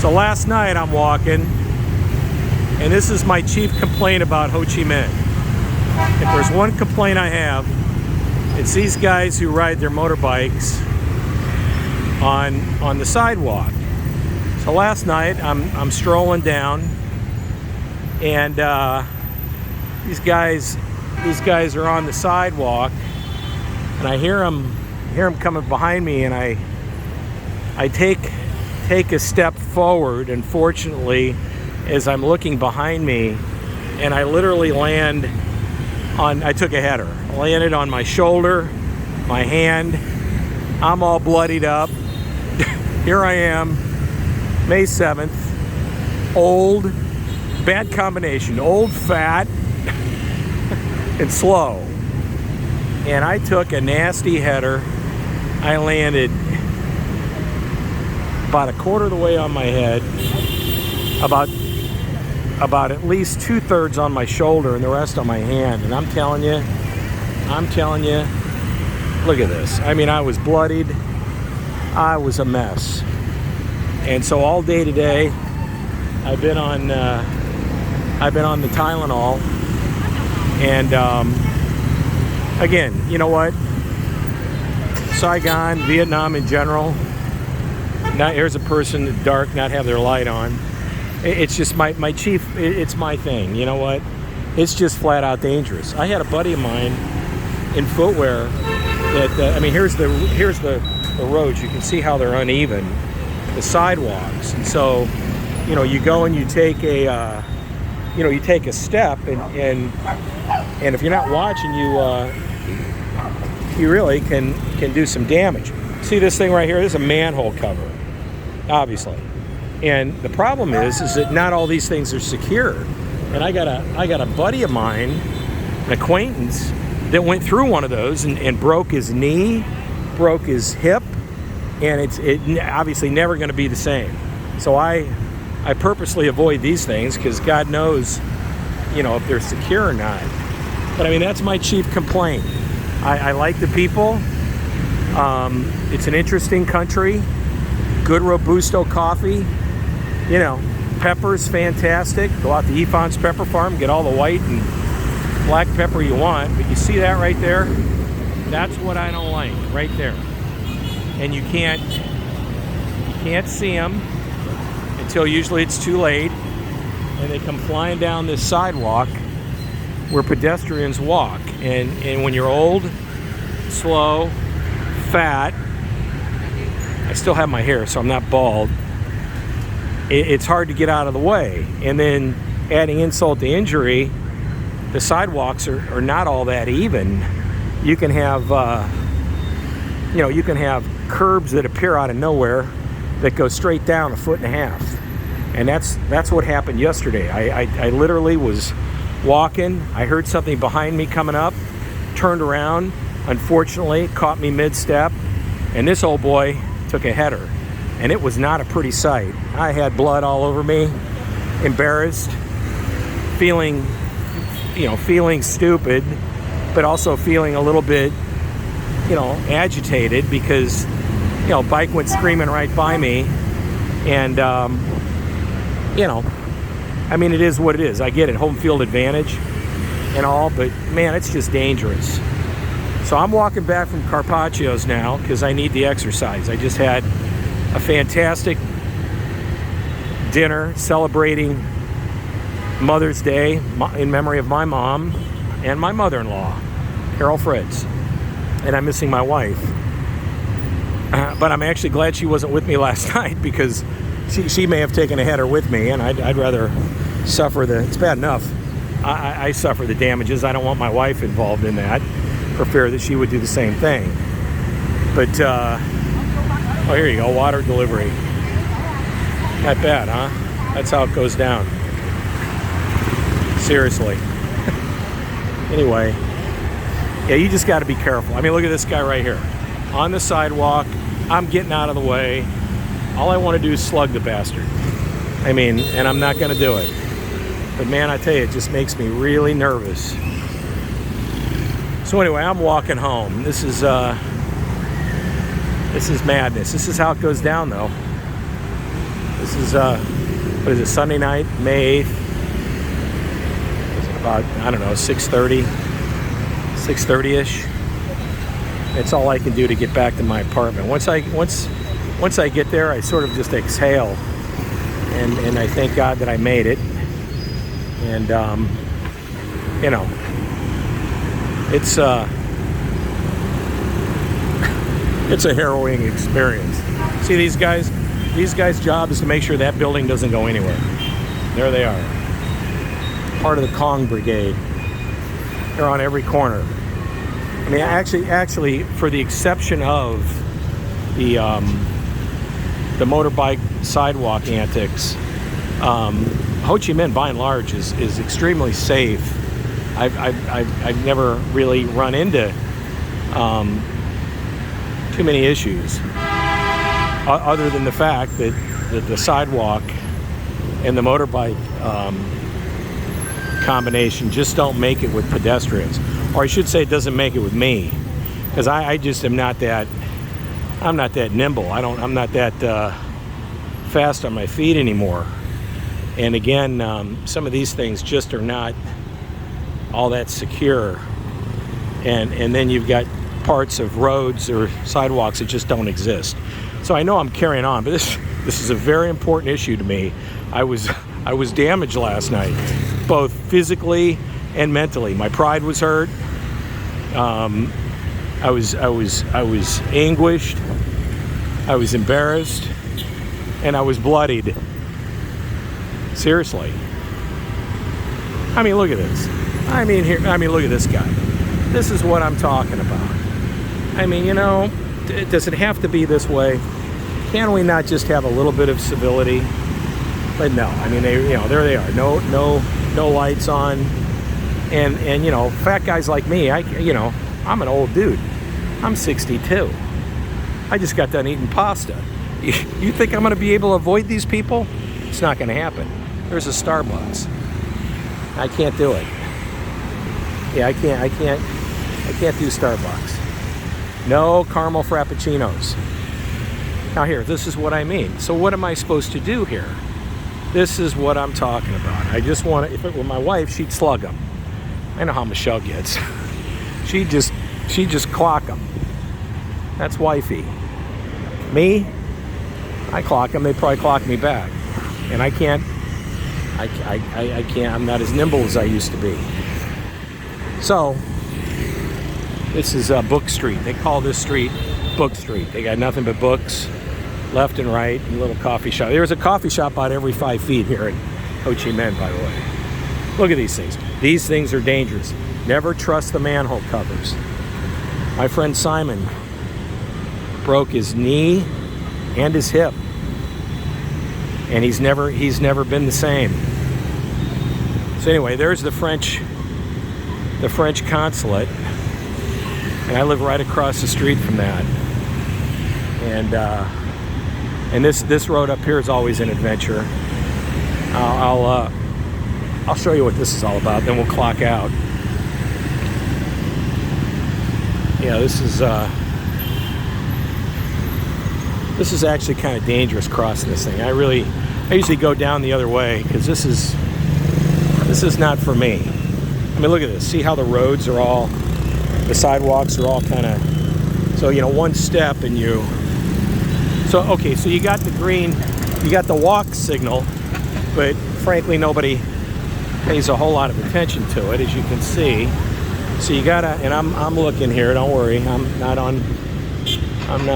So last night I'm walking, and this is my chief complaint about Ho Chi Minh. If there's one complaint I have, it's these guys who ride their motorbikes on the sidewalk. So last night I'm strolling down, and these guys are on the sidewalk, and I hear them coming behind me, and I take a step forward. Unfortunately, as I'm looking behind me, and I literally land on, I took a header. I landed on my shoulder, my hand. I'm all bloodied up. Here I am, May 7th, old, bad combination, old, fat, and slow. And I took a nasty header. I landed about a quarter of the way on my head, about at least 2/3 on my shoulder and the rest on my hand. And I'm telling you, look at this. I mean, I was bloodied. I was a mess. And so all day today, I've been on the Tylenol. And again, you know what? Saigon, Vietnam in general. Now here's a person in the dark, not have their light on. It's just my chief. It's my thing. You know what? It's just flat out dangerous. I had a buddy of mine in footwear that I mean, here's the roads. You can see how they're uneven, the sidewalks. And so, you know, you go and you take a you take a step, and if you're not watching, you really can do some damage. See this thing right here? This is a manhole cover, obviously. And the problem is that not all these things are secure. And I got a buddy of mine, an acquaintance, that went through one of those and broke his knee, broke his hip, and it's obviously never going to be the same. So I purposely avoid these things because God knows, you know, if they're secure or not. But I mean, that's my chief complaint. I like the people. It's an interesting country. Good Robusto coffee. You know, pepper's fantastic. Go out to Ifan's Pepper Farm, get all the white and black pepper you want. But you see that right there? That's what I don't like, right there. And you can't see them until usually it's too late, and they come flying down this sidewalk where pedestrians walk. And when you're old, slow, fat, I still have my hair, so I'm not bald. It's hard to get out of the way. And then adding insult to injury, the sidewalks are not all that even. You can have, you can have curbs that appear out of nowhere that go straight down 1.5 feet. And that's what happened yesterday. I literally was walking. I heard something behind me coming up, turned around, unfortunately caught me mid-step, and this old boy took a header. And it was not a pretty sight. I had blood all over me, embarrassed, feeling stupid, but also feeling a little bit, agitated because, bike went screaming right by me. And, I mean, it is what it is. I get it, home field advantage and all, but man, it's just dangerous. So I'm walking back from Carpaccio's now because I need the exercise. I just had a fantastic dinner celebrating Mother's Day in memory of my mom and my mother-in-law, Carol Fritz. And I'm missing my wife. But I'm actually glad she wasn't with me last night because she may have taken a header with me, and I'd rather suffer it's bad enough. I suffer the damages. I don't want my wife involved in that for fear that she would do the same thing. But, oh, here you go, water delivery. Not bad, huh? That's how it goes down. Seriously. Anyway, yeah, you just got to be careful. I mean, look at this guy right here. On the sidewalk, I'm getting out of the way. All I want to do is slug the bastard. I mean, and I'm not going to do it. But man, I tell you, it just makes me really nervous. So anyway, I'm walking home. This is madness. This is how it goes down, though. This is what is it, Sunday night, May 8th. It's about, I don't know, 6:30-ish. It's all I can do to get back to my apartment. Once I get there, I sort of just exhale, and I thank God that I made it. And you know, it's a harrowing experience. See, these guys' job is to make sure that building doesn't go anywhere. There they are, part of the Kong Brigade. They're on every corner. I mean, actually, for the exception of the motorbike sidewalk antics, Ho Chi Minh, by and large, is extremely safe. I've never really run into too many issues, other than the fact that the sidewalk and the motorbike combination just don't make it with pedestrians. Or I should say, it doesn't make it with me, because I just am not that. I'm not that nimble. I'm not that fast on my feet anymore. And again, some of these things just are not all that secure. And then you've got parts of roads or sidewalks that just don't exist. So I know I'm carrying on, but this is a very important issue to me. I was damaged last night, both physically and mentally. My pride was hurt. I was anguished. I was embarrassed, and I was bloodied. Seriously. I mean, look at this. I mean, look at this guy. This is what I'm talking about. I mean, you know, does it have to be this way? Can we not just have a little bit of civility? But no. I mean, there they are. No lights on. And you know, fat guys like me, I'm an old dude. I'm 62. I just got done eating pasta. You think I'm going to be able to avoid these people? It's not going to happen. There's a Starbucks. I can't do it. Yeah, I can't do Starbucks. No caramel frappuccinos. Now here, this is what I mean. So what am I supposed to do here? This is what I'm talking about. I just want to, if it were my wife, she'd slug them. I know how Michelle gets. She just clock them. That's wifey. Me, I clock them. They probably clock me back, and I can't. I'm not as nimble as I used to be. So this is Book Street. They call this street Book Street. They got nothing but books, left and right, and a little coffee shop. There's a coffee shop about every 5 feet here in Ho Chi Minh, by the way. Look at these things. These things are dangerous. Never trust the manhole covers. My friend Simon broke his knee and his hip, and he's never been the same. So anyway, there's the French Consulate, and I live right across the street from that. And this road up here is always an adventure. I'll show you what this is all about, then we'll clock out. Yeah, this is actually kind of dangerous crossing this thing. I usually go down the other way, because this is not for me. I mean, look at this. See how the roads are all, the sidewalks are all kind of, so, you know, one step and you, so, okay, so you got the green, you got the walk signal, but frankly, nobody pays a whole lot of attention to it, as you can see. So you gotta, and I'm looking here, don't worry, I'm not,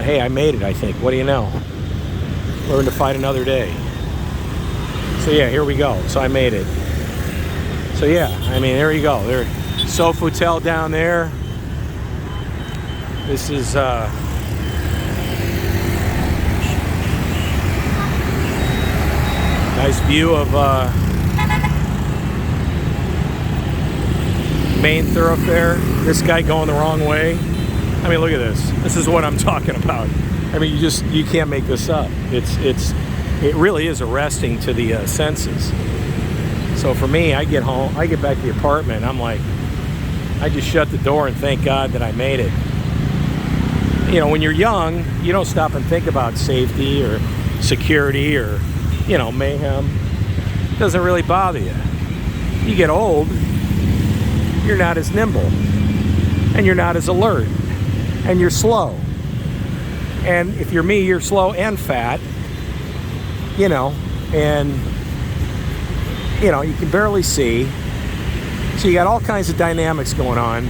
hey, I made it, I think. What do you know? Learn to fight another day. So yeah, here we go. So I made it. So yeah, I mean, there you go. There's Sofitel down there. This is nice view of main thoroughfare. This guy going the wrong way. I mean, look at this. This is what I'm talking about. I mean, you can't make this up. It really is arresting to the senses. So for me, I get home, I get back to the apartment, I'm like, I just shut the door and thank God that I made it. You know, when you're young, you don't stop and think about safety or security or mayhem. Doesn't really bother you. You get old, you're not as nimble, and you're not as alert, and you're slow. And if you're me, you're slow and fat, and you can barely see. So you got all kinds of dynamics going on.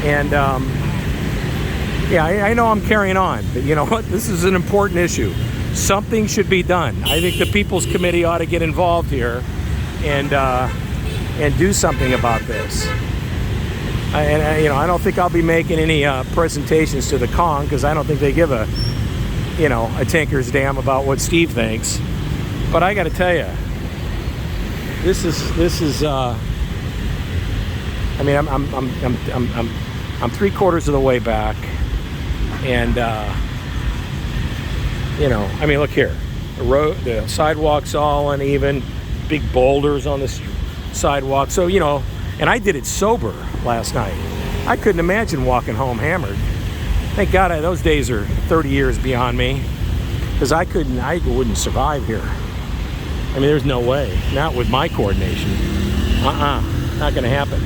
And I know I'm carrying on, but you know what? This is an important issue. Something should be done. I think the People's Committee ought to get involved here and do something about this. I don't think I'll be making any presentations to the Kong, because I don't think they give a tinker's damn about what Steve thinks. But I got to tell you, this is. I'm 3/4 of the way back, and look here, the sidewalk's all uneven, big boulders on the sidewalk. So and I did it sober last night. I couldn't imagine walking home hammered. Thank God those days are 30 years beyond me, because I wouldn't survive here. There's no way. Not with my coordination. Not gonna happen.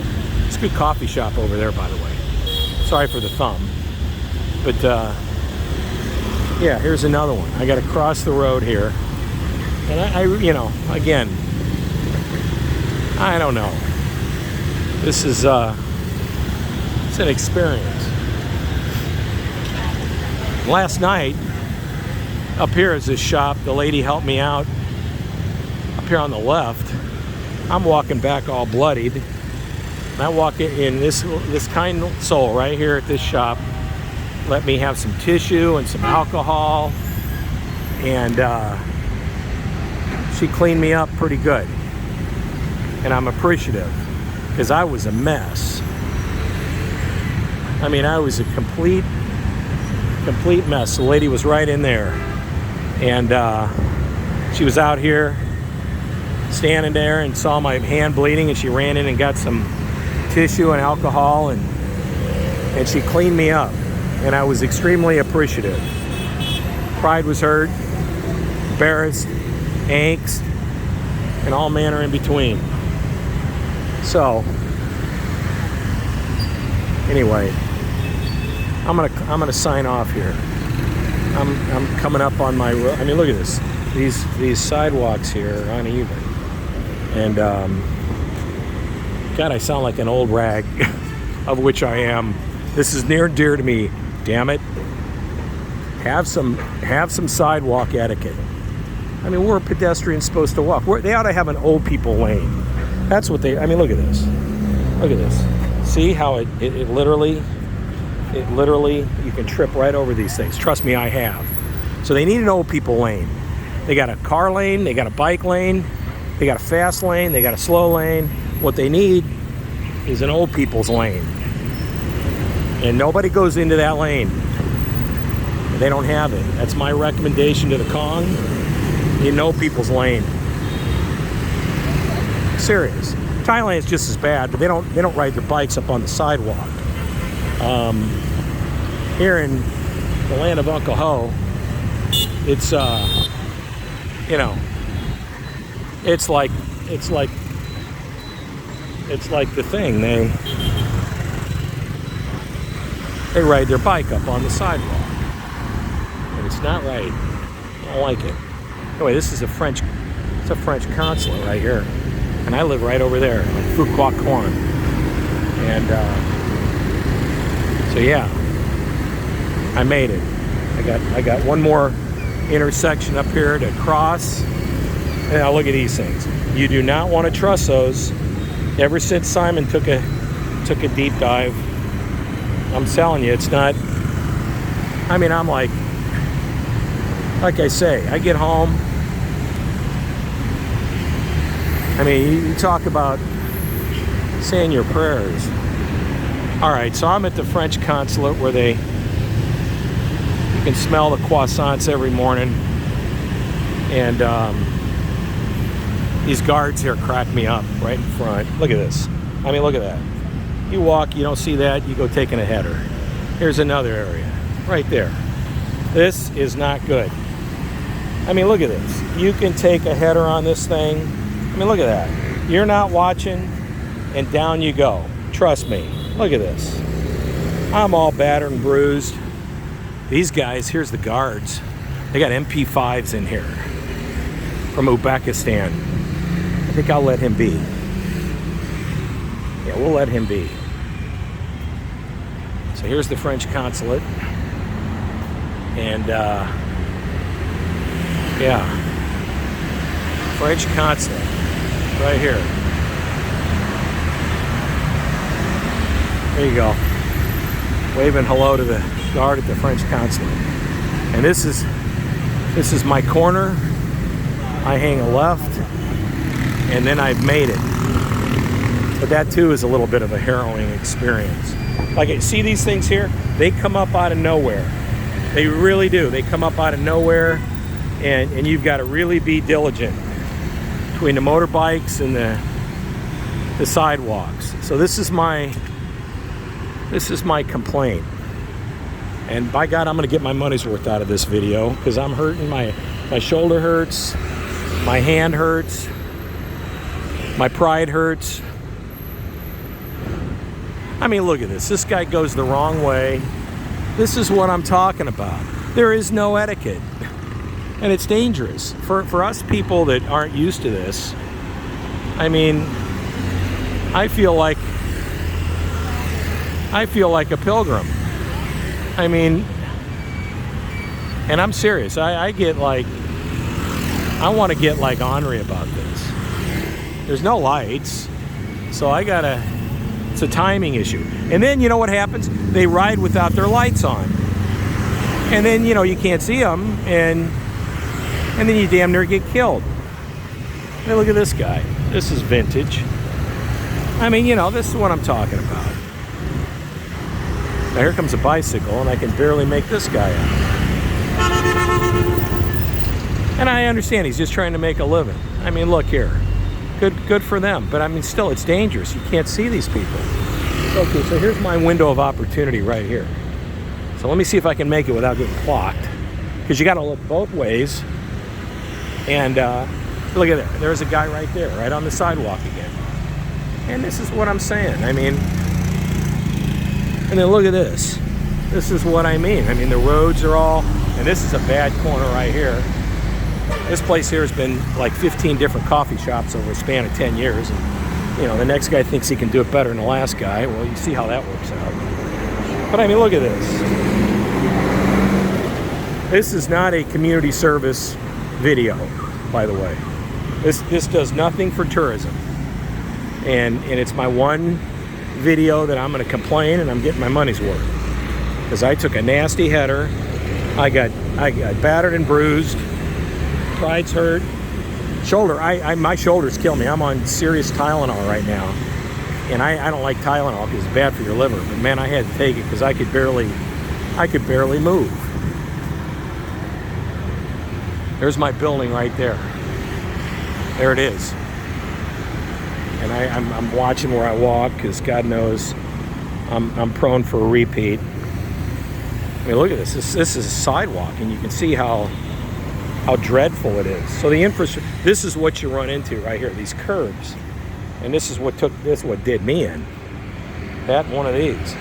It's a good coffee shop over there, by the way. Sorry for the thumb. But here's another one. I gotta cross the road here. And again, I don't know. This is it's an experience. Last night, up here is this shop. The lady helped me out up here on the left. I'm walking back all bloodied. And I walk in this kind soul right here at this shop. Let me have some tissue and some alcohol. And she cleaned me up pretty good. And I'm appreciative, because I was a mess. I was a complete mess. The lady was right in there. And she was out here standing there and saw my hand bleeding, and she ran in and got some tissue and alcohol, and she cleaned me up. And I was extremely appreciative. Pride was hurt, embarrassed, angst, and all manner in between. So anyway, I'm gonna sign off here. I'm coming up on my road. Look at this. These sidewalks here are uneven, and God, I sound like an old rag, of which I am. This is near and dear to me. Damn it. Have some sidewalk etiquette. Where are pedestrians supposed to walk? They ought to have an old people lane. That's what they. Look at this. Look at this. See how it literally, you can trip right over these things. Trust me, I have. So they need an old people lane. They got a car lane, they got a bike lane, they got a fast lane, they got a slow lane. What they need is an old people's lane. And nobody goes into that lane. They don't have it. That's my recommendation to the Kong. You know, people's lane. Serious. Thailand's just as bad, but they don't ride their bikes up on the sidewalk. Here in the land of Uncle Ho, it's it's like the thing. They ride their bike up on the sidewalk, and it's not right. I don't like it. Anyway, this is a French consulate right here, and I live right over there, like Phu Quoc Quan. And so yeah, I made it. I got one more intersection up here to cross. And now look at these things. You do not want to trust those. Ever since Simon took a deep dive, I'm telling you, it's not. I'm like I say, I get home. You talk about saying your prayers. All right, so I'm at the French consulate where you can smell the croissants every morning, and these guards here crack me up right in front. Look at this. Look at that. You walk, you don't see that, you go taking a header. Here's another area right there. This is not good. I mean, look at this. You can take a header on this thing. I mean, look at that. You're not watching, and down you go. Trust me. Look at this. I'm all battered and bruised. These guys, here's the guards. They got MP5s in here from Uzbekistan. I think I'll let him be. Yeah, we'll let him be. So here's the French consulate. And, yeah. French consulate. Right here. There you go. Waving hello to the guard at the French consulate. And this is my corner. I hang a left, and then I've made it. But that too is a little bit of a harrowing experience. Like, see these things here? They come up out of nowhere. They really do. They come up out of nowhere, and you've got to really be diligent between the motorbikes and the sidewalks. So this is my complaint. And by God, I'm going to get my money's worth out of this video, because I'm hurting. My shoulder hurts, my hand hurts, my pride hurts. I mean, look at this. This guy goes the wrong way. This is what I'm talking about. There is no etiquette. And it's dangerous. For us people that aren't used to this, I mean, I feel like a pilgrim. I mean, and I'm serious. I get like, I want to get like ornery about this. There's no lights, so it's a timing issue. And then you know what happens? They ride without their lights on. And then, you can't see them, and then you damn near get killed. Hey, look at this guy. This is vintage. I mean, this is what I'm talking about. Now here comes a bicycle, and I can barely make this guy out. And I understand he's just trying to make a living. I mean, look here. Good for them. But I mean, still, it's dangerous. You can't see these people. Okay, so here's my window of opportunity right here. So let me see if I can make it without getting clocked. Because you got to look both ways. And look at there. There's a guy right there, right on the sidewalk again. And this is what I'm saying. I mean, and then look at this. This is what I mean. I mean, the roads are all, and this is a bad corner right here. This place here has been like 15 different coffee shops over a span of 10 years. And, the next guy thinks he can do it better than the last guy. Well, you see how that works out. But I mean, look at this. This is not a community service video, by the way. This does nothing for tourism. And it's my one video that I'm going to complain, and I'm getting my money's worth. Because I took a nasty header. I got battered and bruised. Pride's hurt. Shoulder, my shoulders kill me. I'm on serious Tylenol right now. And I don't like Tylenol because it's bad for your liver. But man, I had to take it because I could barely move. There's my building right there. There it is. And I'm watching where I walk, because God knows I'm prone for a repeat. I mean, look at this. This is a sidewalk, and you can see how dreadful it is. So the infrastructure, this is what you run into right here, these curbs. And this is what did me in. That one of these.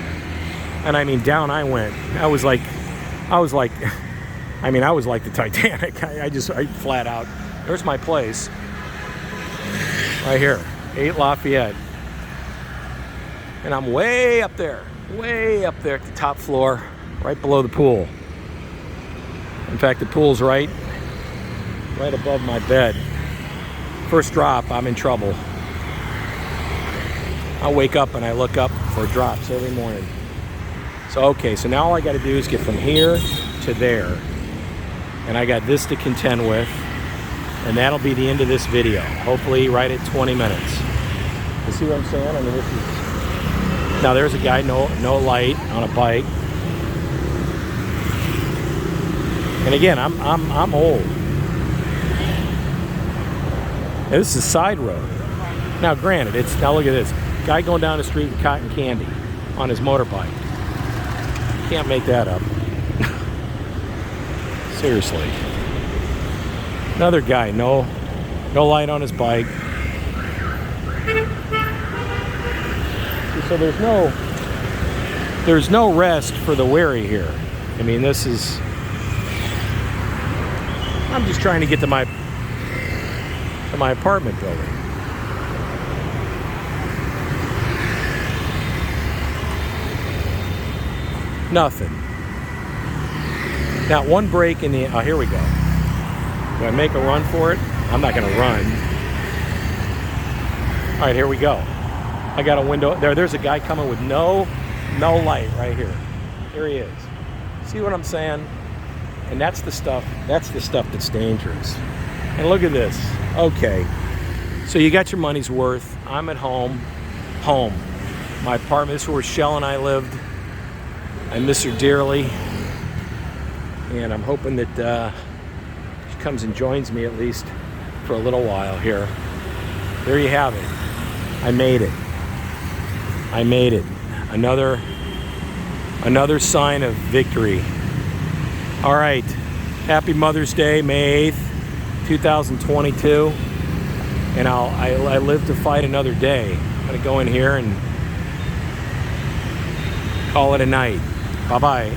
And I mean, down I went. I was like the Titanic. I flat out. There's my place. Right here. 8 Lafayette. And I'm way up there at the top floor, right below the pool. In fact, the pool's right above my bed. First drop, I'm in trouble. I wake up and I look up for drops every morning. So now all I got to do is get from here to there. And I got this to contend with. And that'll be the end of this video. Hopefully right at 20 minutes. You see what I'm saying? I mean, this is... Now there's a guy, no light, on a bike. And again, I'm old. Now, this is a side road. Now granted, now look at this. Guy going down the street with cotton candy on his motorbike. Can't make that up. Seriously. Another guy, no light on his bike. So there's no rest for the weary here. I mean, this is, I'm just trying to get to my apartment building. Nothing. Not one break in the, oh, here we go. Do I make a run for it? I'm not going to run. All right, here we go. I got a window. There's a guy coming with no light right here. Here he is. See what I'm saying? And that's the stuff that's dangerous. And look at this. Okay. So you got your money's worth. I'm at home. My apartment. This is where Shell and I lived. I miss her dearly. And I'm hoping that she comes and joins me at least for a little while here. There you have it. I made it. Another sign of victory. All right. Happy Mother's Day, May 8th, 2022. And I live to fight another day. I'm going to go in here and call it a night. Bye-bye.